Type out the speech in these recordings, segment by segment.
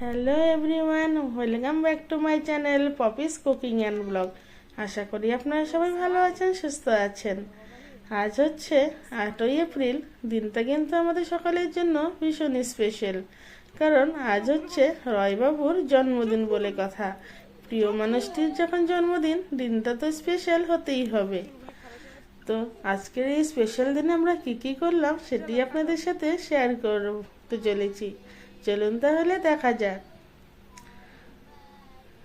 Hello everyone, welcome back to my channel Poppy's cooking and blog. আশা করি আপনারা সবাই ভালো আছেন, সুস্থ আছেন। আজ হচ্ছে 8ই এপ্রিল। দিনটা কিন্তু আমাদের সকলের জন্য ভীষণ স্পেশাল, কারণ আজ হচ্ছে রয়বাবুর জন্মদিন বলে কথা। প্রিয় মানুষটির যখন জন্মদিন, দিনটা তো স্পেশাল হতেই হবে। তো আজকের এই স্পেশাল দিনে আমরা কি করলাম সেটি আপনাদের সাথে শেয়ার করতে চলেছি। চলুন তাহলে দেখা যাক।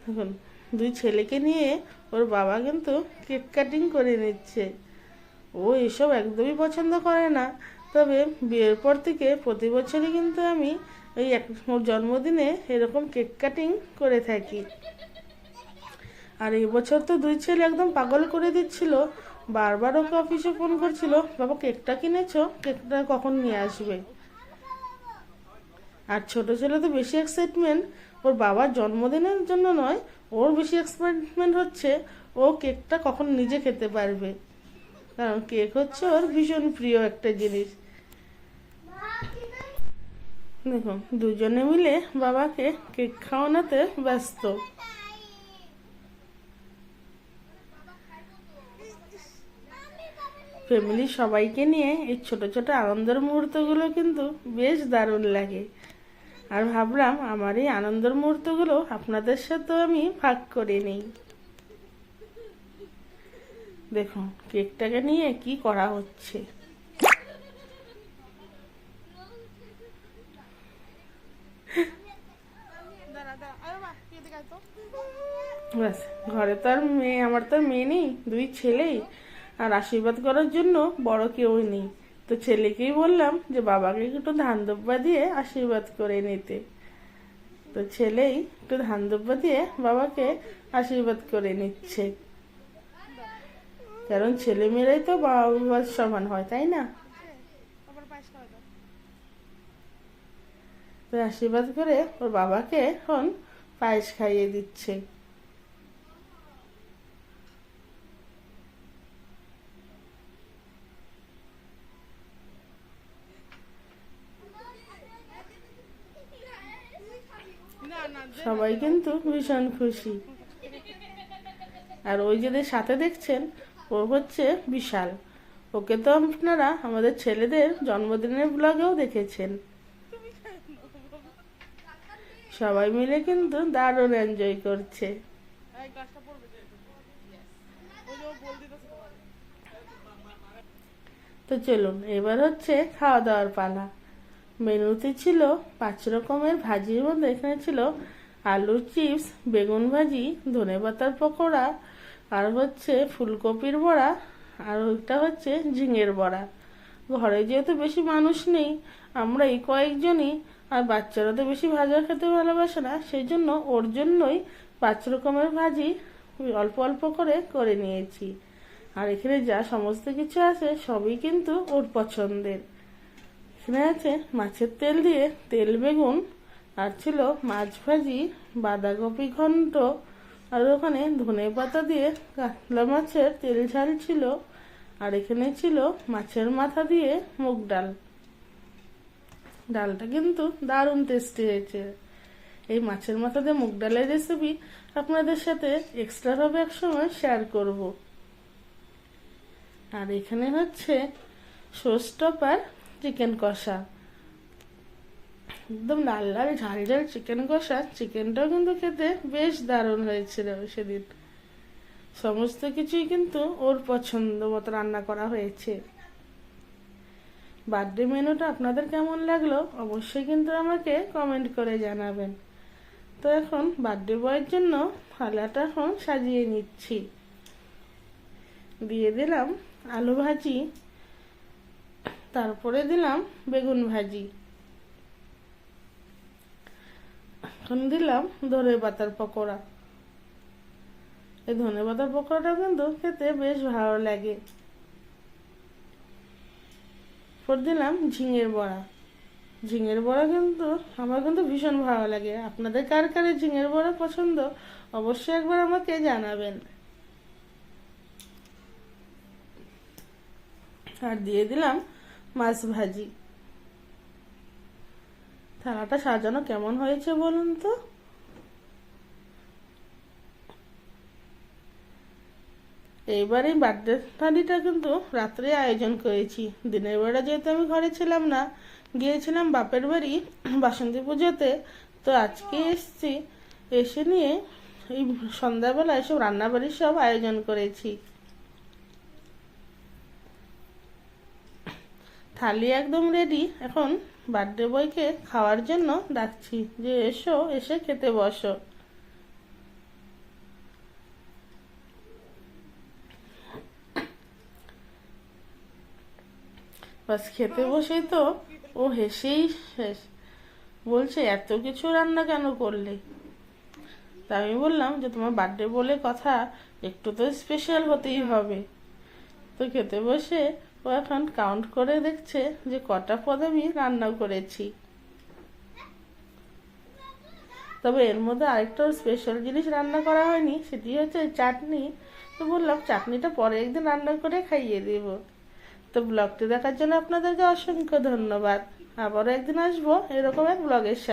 দেখুন, দুই ছেলেকে নিয়ে ওর বাবা কিন্তু কেক কাটিং করে নিচ্ছে। ও এসব একদমই পছন্দ করে না, তবে বিয়ের পর থেকে প্রতি বছরই কিন্তু আমি ওর জন্মদিনে এরকম কেক কাটিং করে থাকি। আর এই বছর তো দুই ছেলে একদম পাগল করে দিচ্ছিল, বারবার ওকে অফিসে ফোন করছিল, বাবা কেকটা কিনেছো, কেকটা কখন নিয়ে আসবে। আর ছোট ছেলে তো বেশি এক্সাইটমেন্ট ওর বাবার জন্মদিনের জন্য নয়, ওর বেশি এক্সাইটমেন্ট হচ্ছে ও কেকটা কখন নিজে খেতে পারবে, কারণ কেক হচ্ছে ওর ভীষণ প্রিয় একটা জিনিস। দেখুন, দুজনে মিলে বাবাকে কেক খাওয়ানোতে ব্যস্ত। ফ্যামিলির সবাইকে নিয়ে এই ছোট ছোট আনন্দের মুহূর্তগুলো কিন্তু বেশ দারুণ লাগে। আর ভাবলাম আমার এই আনন্দের মুহূর্তগুলো আপনাদের সাথেও আমি ভাগ করে নিই। দেখুন কেকটাকে নিয়ে কি করা হচ্ছে। ব্যাস, ঘরে তো আর মেয়ে, আমার তো আর মেয়ে নেই, দুই ছেলেই। আর আশীর্বাদ করার জন্য বড় কেউই নেই, তো ছেলেকেই বললাম যে বাবাকে একটু ধান দুব্বা দিয়ে আশীর্বাদ করে নিতে। তো ছেলেই একটু ধান দুব্বা দিয়ে বাবাকে আশীর্বাদ করে নিচ্ছে, কারণ ছেলে মেয়েরাই তো বাবার সমান হয়, তাই না? তো আশীর্বাদ করে ওর বাবাকে এখন পায়েস খাইয়ে দিচ্ছে। সবাই কিন্তু ভীষণ খুশি। আর ওই যে সাথে দেখছেন, ও হচ্ছে বিশাল। ওকে তো আপনারা আমাদের ছেলেদের জন্মদিনের ব্লগেও দেখেছেন। সবাই মিলে কিন্তু দারুণ এনজয় করছে। তো চলুন, এবার হচ্ছে খাওয়া দাওয়ার পালা। মেনুতে ছিল 5 রকমের ভাজির মধ্যে এখানে ছিল আলুর চিপস, বেগুন ভাজি, ধনেপাতার পকোড়া, আর হচ্ছে ফুলকপির বড়া, আর ওইটা হচ্ছে ঝিঙের বড়া। ঘরে যেহেতু বেশি মানুষ নেই, আমরা এই কয়েকজনই, আর বাচ্চারা তো বেশি ভাজা খেতে ভালোবাসে না, সেই জন্য ওর জন্যই 5 রকমের ভাজি অল্প অল্প করে করে নিয়েছি। আর এখানে যা সমস্ত কিছু আছে সবই কিন্তু ওর পছন্দের। এখানে আছে মাছের তেল দিয়ে তেল বেগুন, আর ছিল মাছ ভাজি, বাঁধাকপি ঘন্ট, আর ওখানে ধনে পাতা দিয়ে কাতলা মাছের তেল ঝাল ছিল, আর এখানে ছিল মাছের মাথা দিয়ে মুগ ডাল। ডালটা কিন্তু দারুণ টেস্টি হয়েছে। এই মাছের মাথা দিয়ে মুগ ডালের রেসিপি আপনাদের সাথে এক্সট্রাভাবে একসময় শেয়ার করব। আর এখানে হচ্ছে শোস্টপার চিকেন কষা, একদম লাল লাল ঝাল ঝাল চিকেন কষা। চিকেনটাও কিন্তু খেতে বেশ দারুণ হয়েছিল সেদিন। সমস্ত কিছুই কিন্তু ওর পছন্দ মতো রান্না করা হয়েছে। বার্থডে মেনুটা আপনাদের কেমন লাগলো অবশ্যই কিন্তু আমাকে কমেন্ট করে জানাবেন। তো এখন বার্থডে বয়ের জন্য থালাটা এখন সাজিয়ে নিচ্ছি। দিয়ে দিলাম আলু ভাজি, তারপরে দিলাম বেগুন ভাজি, এখন দিলাম ধনে পাতার পকোড়া। এই ধনে পাতার পকোড়াটা কিন্তু খেতে বেশ ভালো লাগে। পর দিলাম ঝিঙের বড়া। ঝিঙের বড়া কিন্তু আমার কিন্তু ভীষণ ভালো লাগে। আপনাদের কার কার ঝিঙের বড়া পছন্দ অবশ্যই একবার আমাকে জানাবেন। আর দিয়ে দিলাম মাছ ভাজি। থালাটা সাজানো কেমন হয়েছে বলুন তো? এইবার এই বার্থডে পার্টিটা কিন্তু রাত্রে আয়োজন করেছি। দিনের বেলা যেহেতু আমি ঘরে ছিলাম না, গিয়েছিলাম বাপের বাড়ি বাসন্তী পুজোতে, তো আজকে এসছি। এসে নিয়ে এই সন্ধ্যাবেলা এসব রান্নাবাড়ির সব আয়োজন করেছি। থালি একদম রেডি, এখন বার্থডে বয়কে খাওয়ার জন্য ডাকছি যে এসো, এসে খেতে বসো। বাস খেতে বসেই তো ও হেসেই শেষ, বলছে এত কিছু রান্না কেন করলে? তা আমি বললাম যে তোমার বার্থডে বলে কথা, একটু তো স্পেশাল হতেই হবে। তো খেতে বসে ও এখন কাউন্ট করে দেখছে যে কটা পদ আমি রান্না করেছি। তবে এর মধ্যে আরেকটা স্পেশাল জিনিস রান্না করা হয়নি, সেটি হচ্ছে চাটনি। তো বললাম চাটনিটা পরে একদিন রান্না করে খাইয়ে দেব। তো ব্লগটি দেখার জন্য আপনাদেরকে অসংখ্য ধন্যবাদ। আবারও একদিন আসবো এরকম এক ব্লগের সাথে।